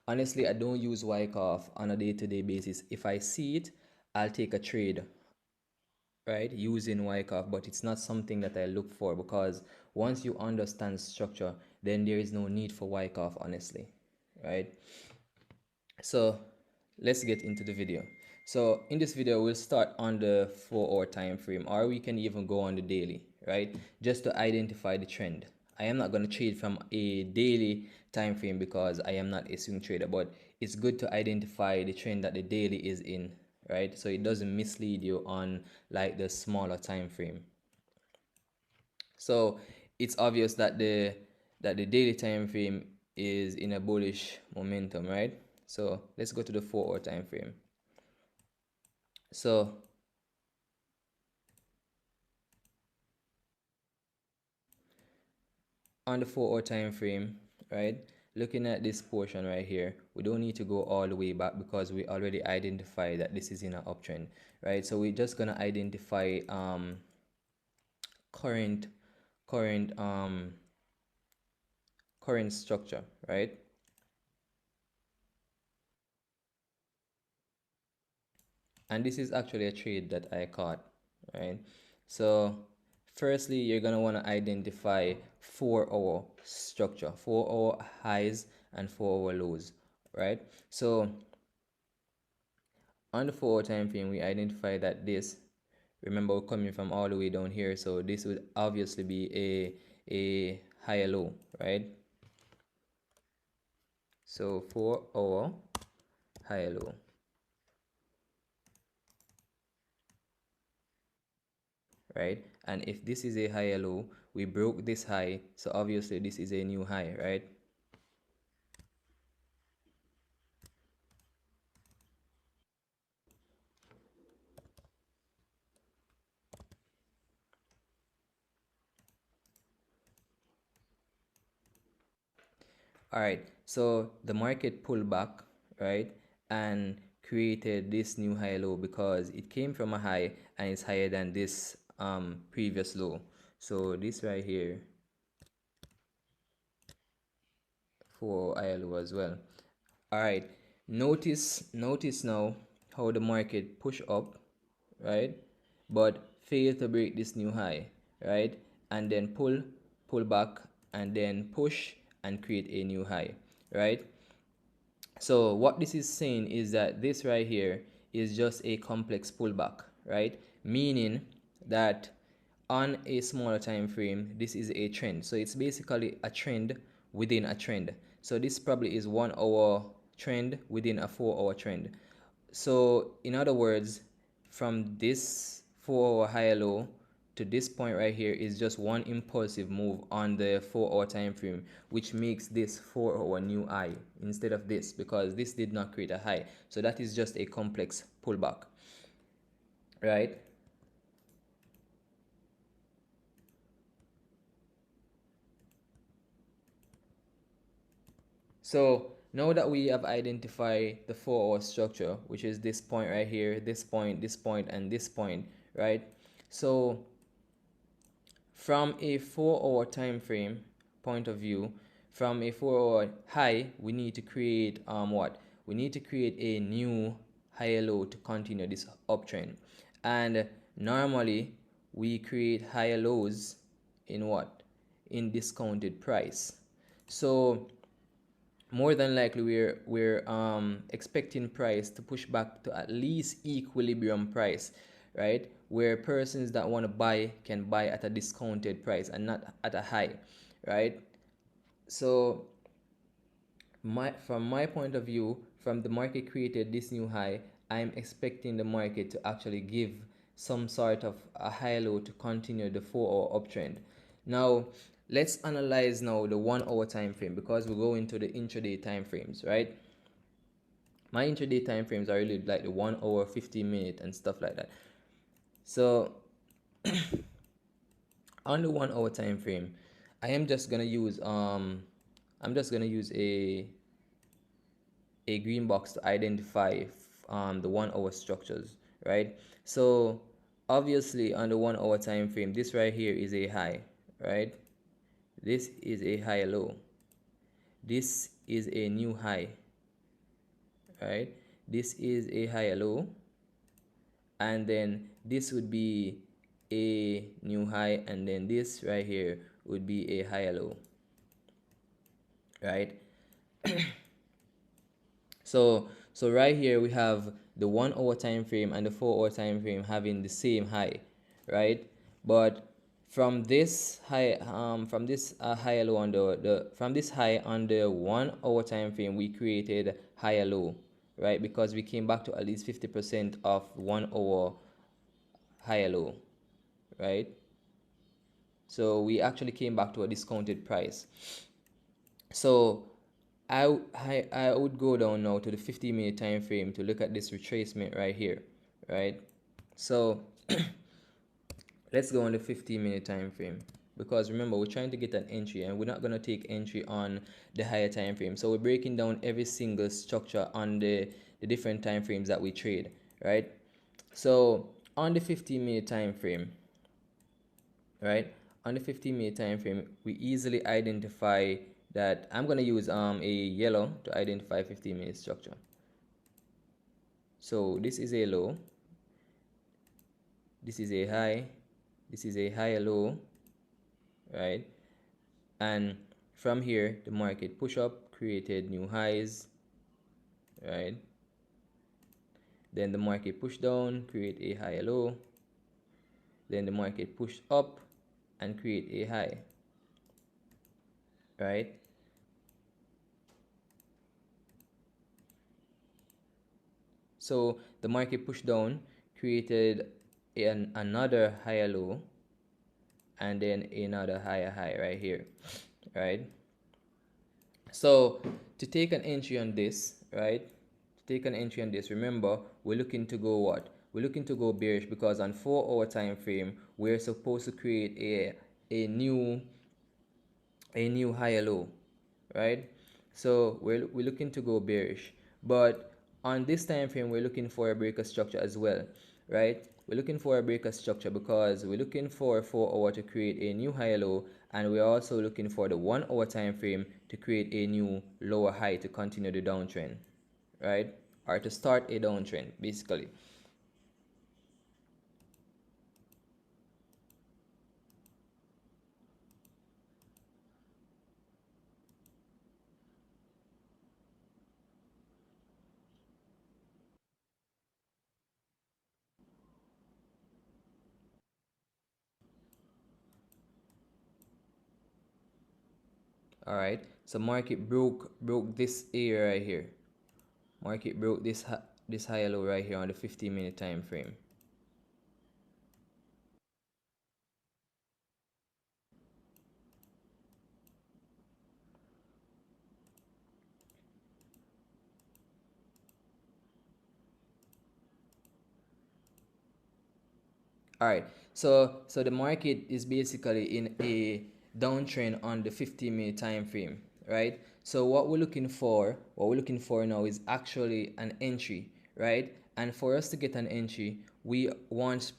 Honestly, I don't use Wyckoff on a day-to-day basis. If I see it, I'll take a trade, right, using Wyckoff, but it's not something that I look for, because once you understand structure, then there is no need for Wyckoff, honestly, right? So let's get into the video. So in this video, we'll start on the 4 hour time frame, or we can even go on the daily, right? Just to identify the trend. I am not going to trade from a daily time frame because I am not a swing trader, but it's good to identify the trend that the daily is in, right? So it doesn't mislead you on like the smaller time frame. So it's obvious that the daily time frame is in a bullish momentum, right? So let's go to the 4 hour time frame. So on the 4 hour time frame, right? Looking at this portion right here, we don't need to go all the way back because we already identified that this is in an uptrend, right? So we're just gonna identify current current current structure, right? And this is actually a trade that I caught, right? So firstly, you're gonna want to identify 4 hour structure, 4 hour highs and 4 hour lows, right? So on the 4 hour time frame, we identify that this, remember, we're coming from all the way down here, so this would obviously be a higher low, right? So 4 hour higher low, right? And if this is a higher low, we broke this high, so obviously this is a new high, right? All right, so the market pulled back, right, and created this new high low because it came from a high and it's higher than this previous low. So this right here for high low as well. All right, notice now how the market push up, right, but fail to break this new high, right, and then pull back and then push and create a new high, right? So what this is saying is that this right here is just a complex pullback, right? Meaning that on a smaller time frame, this is a trend. So it's basically a trend within a trend. So this probably is 1 hour trend within a 4 hour trend. So in other words, from this 4 hour high low to this point right here is just one impulsive move on the 4 hour time frame, which makes this 4 hour new high instead of this, because this did not create a high. So that is just a complex pullback, right? So now that we have identified the 4 hour structure, which is this point right here, this point, and this point, right? So from a 4 hour time frame point of view, from a 4 hour high, we need to create what? We need to create a new higher low to continue this uptrend. And normally we create higher lows in what? In discounted price. So more than likely we're expecting price to push back to at least equilibrium price, right, where persons that want to buy can buy at a discounted price and not at a high, right? So from my point of view, from the market created this new high, I'm expecting the market to actually give some sort of a high low to continue the 4 hour uptrend. Now let's analyze now the 1 hour time frame, because we go into the intraday time frames, right? My intraday time frames are really like the 1 hour, 15 minute and stuff like that. So on the 1 hour time frame, I am just gonna use I'm just gonna use a green box to identify the 1 hour structures, right? So obviously on the 1 hour time frame, this right here is a high, right? This is a high low. This is a new high, right? This is a higher low, and then this would be a new high, and then this right here would be a higher low, right? So right here we have the 1 hour time frame and the 4 hour time frame having the same high, right? But from this higher low on the from this high on the 1 hour time frame, we created higher low, right? Because we came back to at least 50% of 1 hour higher low, right? So we actually came back to a discounted price. So I would go down now to the 50-minute time frame to look at this retracement right here, right? So let's go on the 15-minute time frame, because remember we're trying to get an entry and we're not going to take entry on the higher time frame. So we're breaking down every single structure on the different time frames that we trade, right? So on the 15-minute time frame, right? On the 15-minute time frame, we easily identify that I'm going to use a yellow to identify 15-minute structure. So this is a low, this is a high, this is a higher low, right? And from here, the market push up, created new highs, right? Then the market push down, create a higher low. Then the market push up and create a high, right? So the market push down, created another higher low, and then another higher high right here, right? So to take an entry on this, right? To take an entry on this, remember we're looking to go what? We're looking to go bearish, because on 4 hour time frame we're supposed to create a new higher low, right? So we're looking to go bearish, but on this time frame we're looking for a breaker structure as well, right? We're looking for a breaker structure because we're looking for 4 hour to create a new higher low, and we're also looking for the 1 hour time frame to create a new lower high to continue the downtrend, right? Or to start a downtrend basically. All right, so market broke this area right here. Market broke this higher low right here on the 15-minute time frame. All right, so the market is basically in a downtrend on the 15-minute time frame, right? So what we're looking for now is actually an entry, right? And for us to get an entry, we want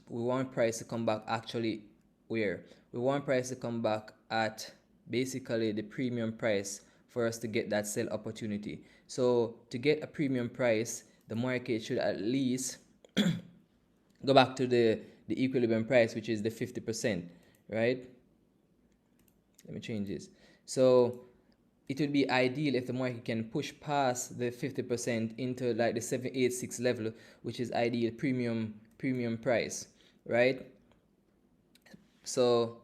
price to come back actually where we want price to come back at basically the premium price for us to get that sell opportunity. So to get a premium price, the market should at least go back to the equilibrium price, which is the 50%, right? Let me change this. So it would be ideal if the market can push past the 50% into like the 786 level, which is ideal premium price, right? So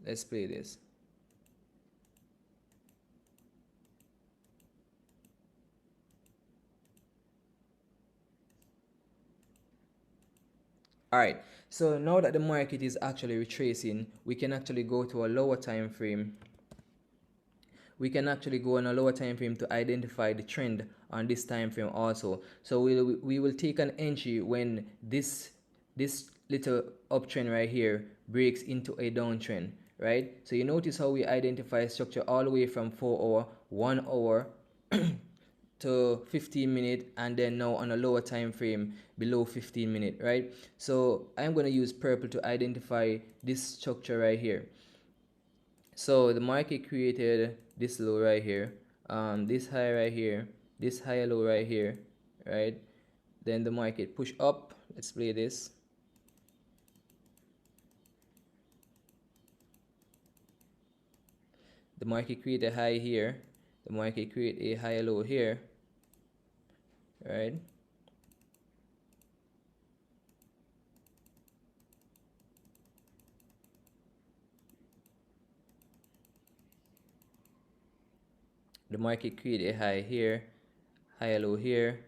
let's play this. All right, so now that the market is actually retracing, we can actually go to a lower time frame. We can actually go on a lower time frame to identify the trend on this time frame also. So we will take an entry when this little uptrend right here breaks into a downtrend, right? So you notice how we identify structure all the way from 4 hour, 1 hour to 15 minute, and then now on a lower time frame below 15 minute, right? So I'm going to use purple to identify this structure right here. So the market created this low right here, this high right here, this higher low right here, right? Then the market push up. Let's play this. The market create a high here. The market create a higher low here, right? The market create a high here, higher low here,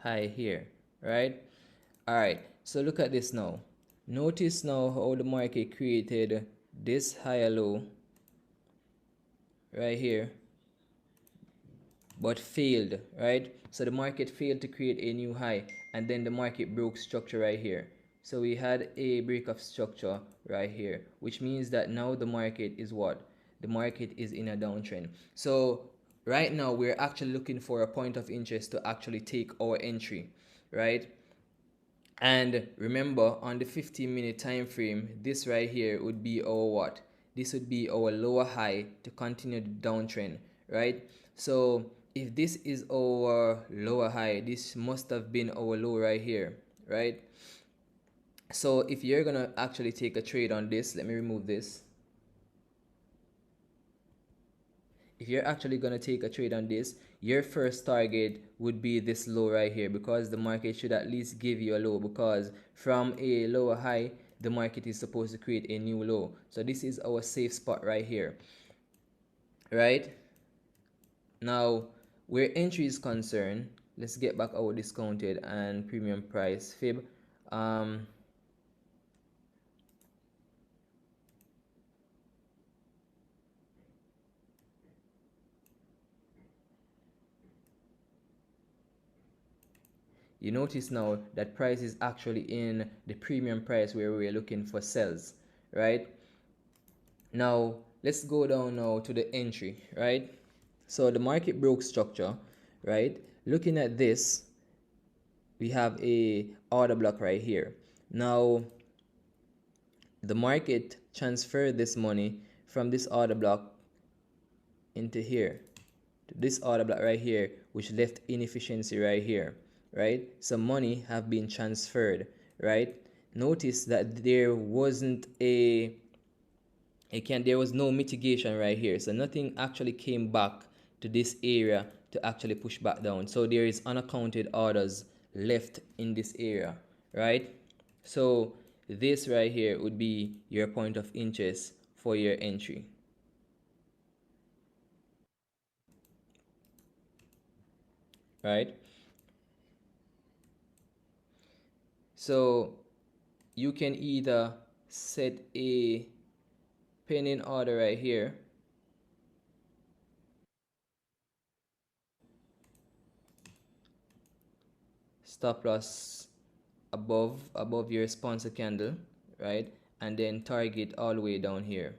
high here, right? All right, so look at this now. Notice now how the market created this higher low right here, but failed, right? So the market failed to create a new high, and then the market broke structure right here. So we had a break of structure right here, which means that now the market is what? The market is in a downtrend. So right now we're actually looking for a point of interest to actually take our entry, right? And remember, on the 15-minute time frame, this right here would be our what? This would be our lower high to continue the downtrend, right? So if this is our lower high, this must have been our low right here, right? So if you're gonna actually take a trade on this, let me remove this. If you're actually going to take a trade on this, your first target would be this low right here, because the market should at least give you a low, because from a lower high the market is supposed to create a new low. So this is our safe spot right here, right? Now where entry is concerned, let's get back our discounted and premium price fib. You notice now that price is actually in the premium price where we're looking for sells, right? Now let's go down now to the entry, right? So the market broke structure, right? Looking at this, we have a order block right here. Now the market transferred this money from this order block into here, to this order block right here, which left inefficiency right here, right? Some money have been transferred, right? Notice that there wasn't there was no mitigation right here, so nothing actually came back to this area to actually push back down. So there is unaccounted orders left in this area, right? So this right here would be your point of interest for your entry, right? So you can either set a pending order right here, stop loss above your sponsor candle, right? And then target all the way down here,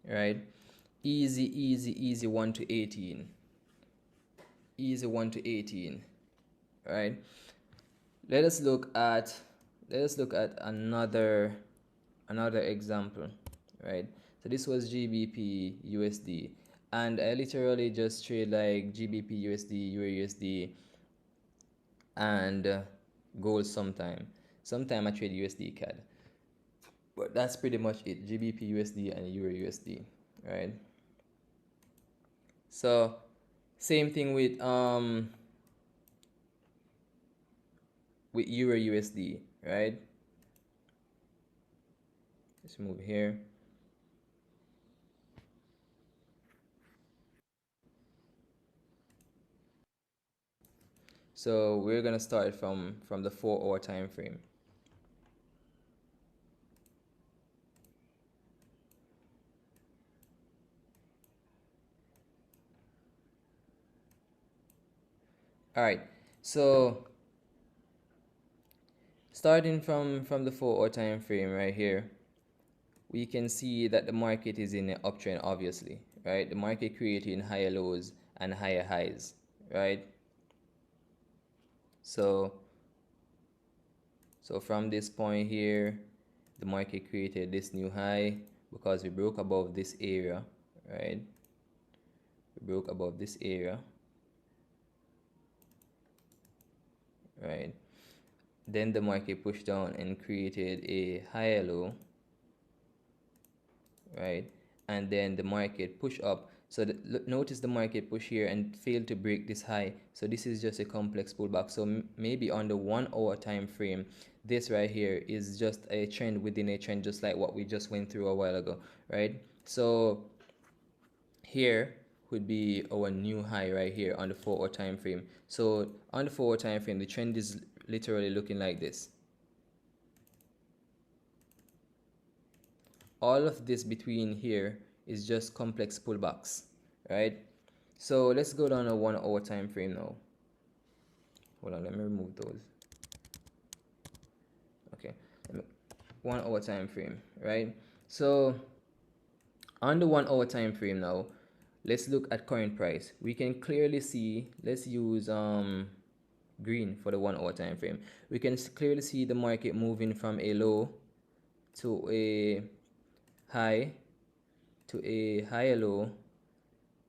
right? Easy 1 to 18. Easy 1 to 18, right? Let us look at another example, right? So this was GBP USD, and I literally just trade like GBP USD, Euro USD, and gold sometime. Sometime I trade USD CAD. But that's pretty much it. GBP USD and Euro USD, right? So same thing with Euro USD, right? Let's move here. So we're gonna start from the 4 hour time frame. All right, so starting from the 4 hour time frame right here, we can see that the market is in an uptrend, obviously, right? The market creating higher lows and higher highs, right? So from this point here, the market created this new high because we broke above this area, right? We broke above this area, right? Then the market pushed down and created a higher low, right? And then the market push up. So notice the market push here and failed to break this high. So this is just a complex pullback. So maybe on the 1 hour time frame, this right here is just a trend within a trend, just like what we just went through a while ago, right? So here would be our new high right here on the 4 hour time frame. So on the 4 hour time frame, the trend is literally looking like this. All of this between here is just complex pullbacks, right? So let's go down a 1 hour time frame now. Hold on, let me remove those. Okay, 1 hour time frame, right? So on the 1 hour time frame now, let's look at current price. We can clearly see, let's use green for the 1 hour time frame. We can clearly see the market moving from a low to a high to a higher low.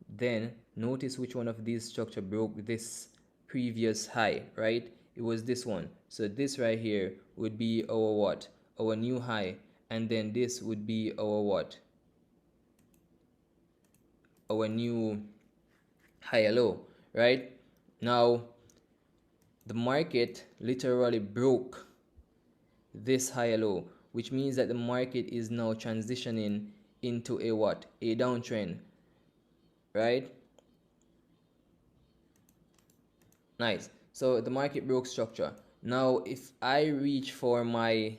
Then notice which one of these structure broke this previous high, right? It was this one. So this right here would be our what? Our new high. And then this would be our what? Our new higher low, right? Now the market literally broke this higher low, which means that the market is now transitioning into a what? A downtrend, right? Nice. So the market broke structure. Now if I reach for my,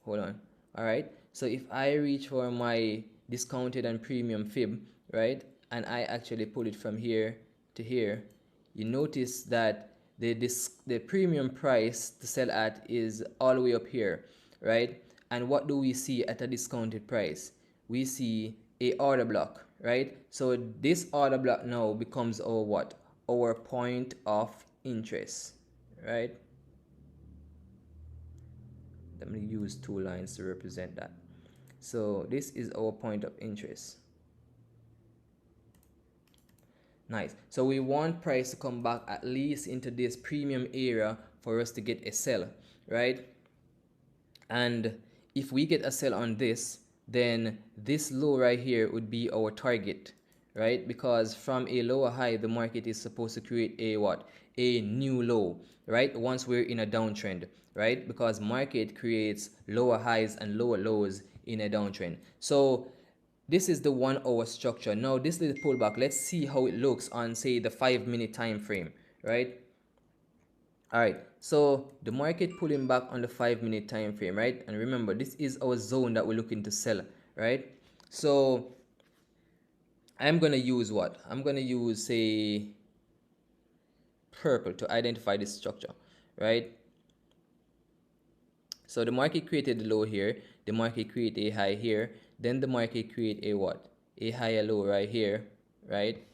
hold on. All right. So if I reach for my discounted and premium fib, right, and I actually pull it from here to here, you notice that the premium price to sell at is all the way up here, right? And what do we see at a discounted price? We see a order block, right? So this order block now becomes our what? Our point of interest, right? Let me use two lines to represent that. So this is our point of interest. Nice. So we want price to come back at least into this premium area for us to get a sell, right? And if we get a sell on this, then this low right here would be our target, right? Because from a lower high, the market is supposed to create a what? A new low, right? Once we're in a downtrend, right? Because market creates lower highs and lower lows in a downtrend. So this is the 1 hour structure. Now this is the pullback. Let's see how it looks on, say, the 5-minute time frame, right? All right, so the market pulling back on the 5-minute time frame, right? And remember, this is our zone that we're looking to sell, right? So I'm gonna use what? I'm gonna use, say, purple to identify this structure, right? So the market created the low here, the market create a high here, then the market create a what? A higher low right here, right?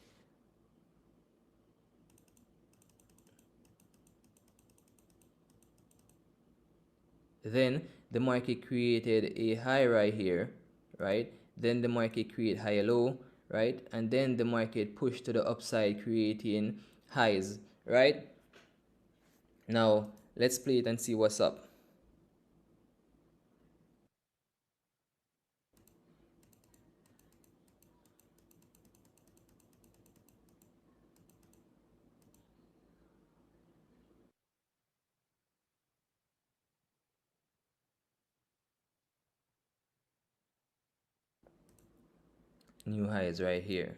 Then the market created a high right here, right? Then the market create higher low, right? And then the market pushed to the upside, creating highs, right? Now let's play it and see what's up. New highs right here.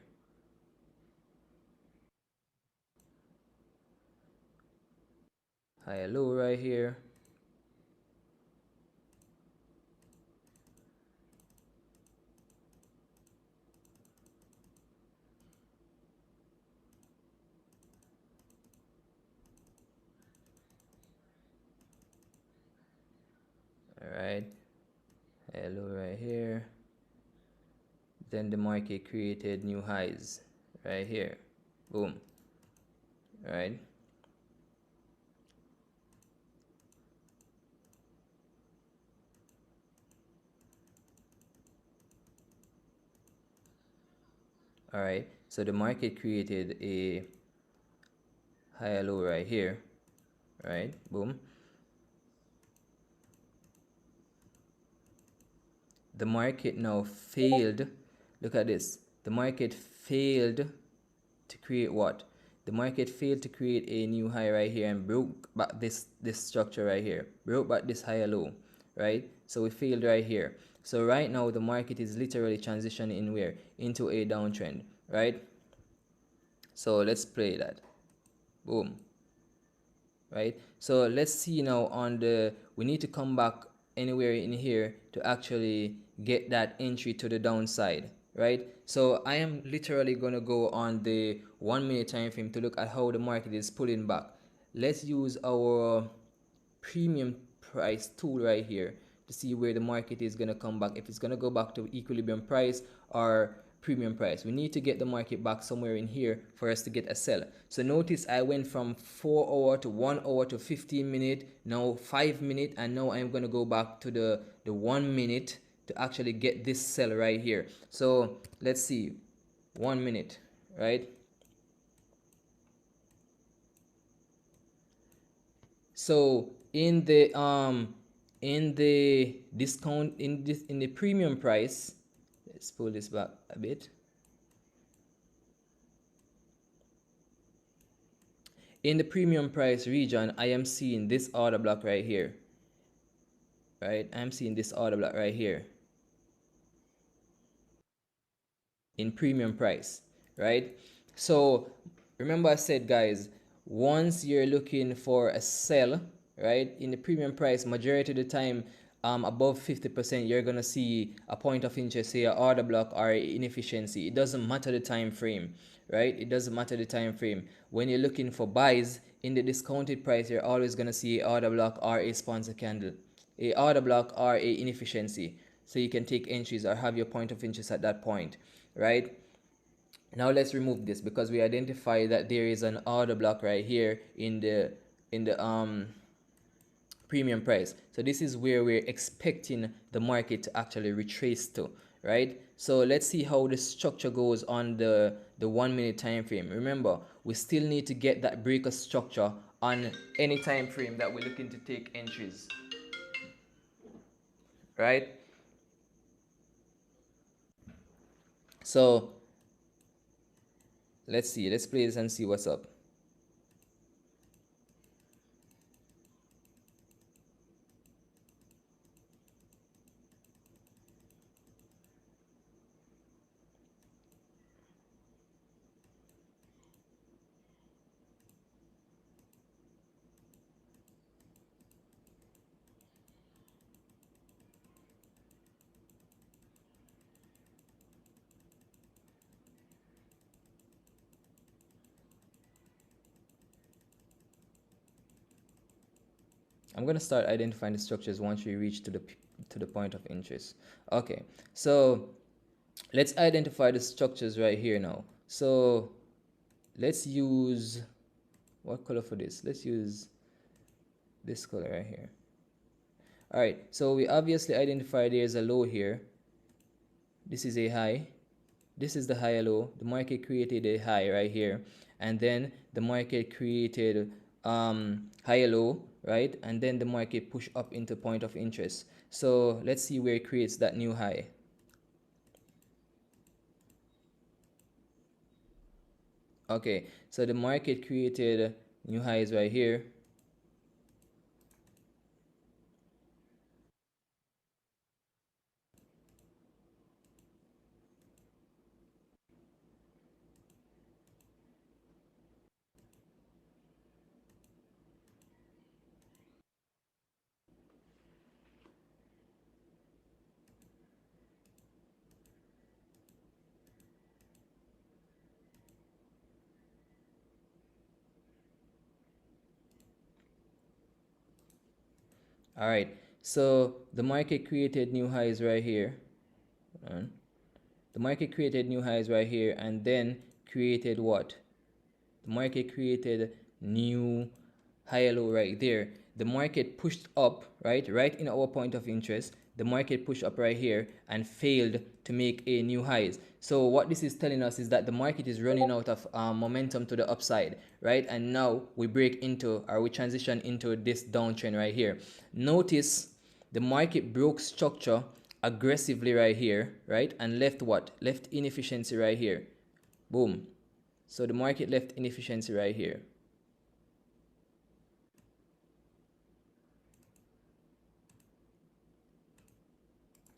Higher low right here. then the market created new highs right here. Boom. Right. All right, so the market created a high low right here, right? Boom. The market now failed. Look at this. The market failed to create what? The market failed to create a new high right here and broke back this structure right here. Broke back this higher low, right? So we failed right here. So right now the market is literally transitioning in where? Into a downtrend, right? So let's play that. Boom. Right, so let's see now on the, we need to come back anywhere in here to actually get that entry to the downside, right? So I am literally going to go on the 1 minute time frame to look at how the market is pulling back. Let's use our premium price tool right here to see where the market is going to come back, if it's going to go back to equilibrium price or premium price. We need to get the market back somewhere in here for us to get a sell. So notice I went from 4 hour to 1 hour to 15 minute, now 5 minute, and now I'm going to go back to the 1 minute to actually get this sell right here. So let's see, 1 minute, right? So in the discount, in the premium price, let's pull this back a bit. In the premium price region, I am seeing this order block right here, right? I'm seeing this order block right here in premium price, right? So remember I said, guys, once you're looking for a sell, right, in the premium price, majority of the time, above 50%, you're gonna see a point of interest, say a order block or inefficiency. It doesn't matter the time frame, right? It doesn't matter the time frame. When you're looking for buys in the discounted price, you're always gonna see a order block or a sponsor candle, a order block or a inefficiency, so you can take entries or have your point of interest at that point, right? Now let's remove this because we identify that there is an order block right here in the premium price. So this is where we're expecting the market to actually retrace to, right? So let's see how the structure goes on the 1 minute time frame. Remember, we still need to get that breaker structure on any time frame that we're looking to take entries, right? So let's see, let's play this and see what's up. I'm gonna start identifying the structures once we reach to the point of interest. Okay, so let's identify the structures right here now. So let's use, what color for this? Let's use this color right here. All right, so we obviously identify there's a low here. This is a high. This is the high low. The market created a high right here, and then the market created high low, right? And then the market push up into point of interest. So let's see where it creates that new high. Okay, so the market created new highs right here. All right, so the market created new highs right here. The market created new highs right here and then created what? The market created new high low right there. The market pushed up, right in our point of interest. The market pushed up right here and failed to make a new highs. So what this is telling us is that the market is running out of momentum to the upside, right? And now we break into, or we transition into this downtrend right here. Notice the market broke structure aggressively right here, right? And left what? Left inefficiency right here. Boom. So the market left inefficiency right here.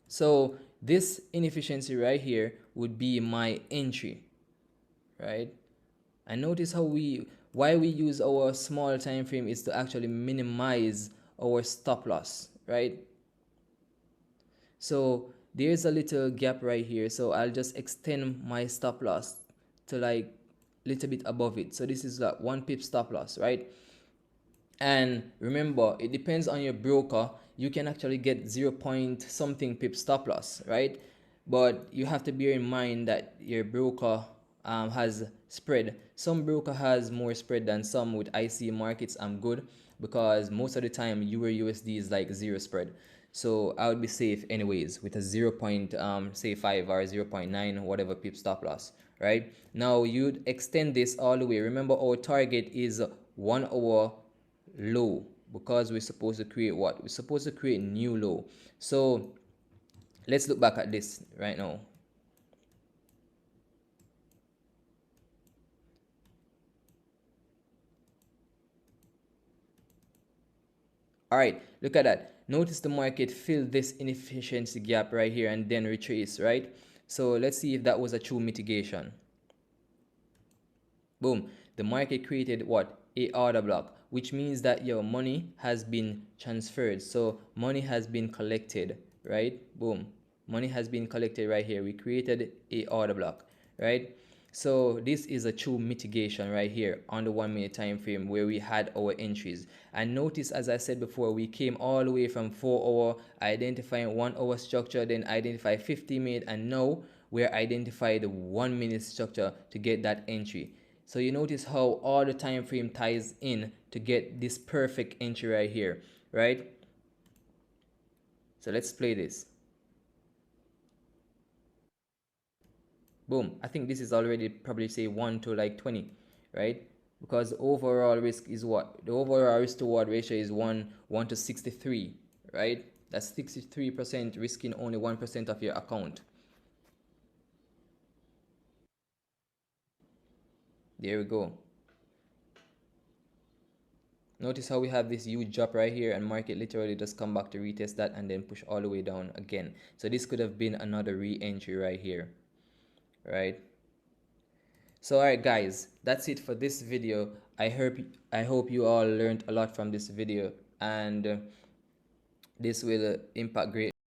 So this inefficiency right here would be my entry, right? And notice why we use our small time frame is to actually minimize our stop loss, right? So there's a little gap right here, so I'll just extend my stop loss to like little bit above it. So this is like 1 pip stop loss, right? And remember, it depends on your broker. You can actually get 0 point something pip stop loss, right? But you have to bear in mind that your broker has spread. Some broker has more spread than some. With IC markets, I'm good because most of the time Euro USD is like zero spread. So I would be safe anyways with a 0 point say 5 or 0.9 whatever pip stop loss, right? Now you'd extend this all the way. Remember, our target is 1 hour low, because we're supposed to create what? We're supposed to create new low. So let's look back at this right now. All right, look at that. Notice the market filled this inefficiency gap right here and then retrace, right? So let's see if that was a true mitigation. Boom. The market created what? A order block, which means that your money has been transferred. So money has been collected, right? Boom. Money has been collected right here. We created a order block, right? So this is a true mitigation right here on the 1 minute time frame where we had our entries. And notice, as I said before, we came all the way from 4 hour, identifying 1 hour structure, then identify 50 minute, and now we're identifying the 1 minute structure to get that entry. So you notice how all the time frame ties in to get this perfect entry right here, right? So let's play this. Boom. I think this is already probably say 1 to like 20, right? Because overall risk is what? The overall risk to reward ratio is 1 to 63, right? That's 63% risking only 1% of your account. There we go. Notice how we have this huge drop right here and market literally just come back to retest that and then push all the way down again. So this could have been another re-entry right here, right? So alright guys, that's it for this video. I hope you all learned a lot from this video, and this will impact greatly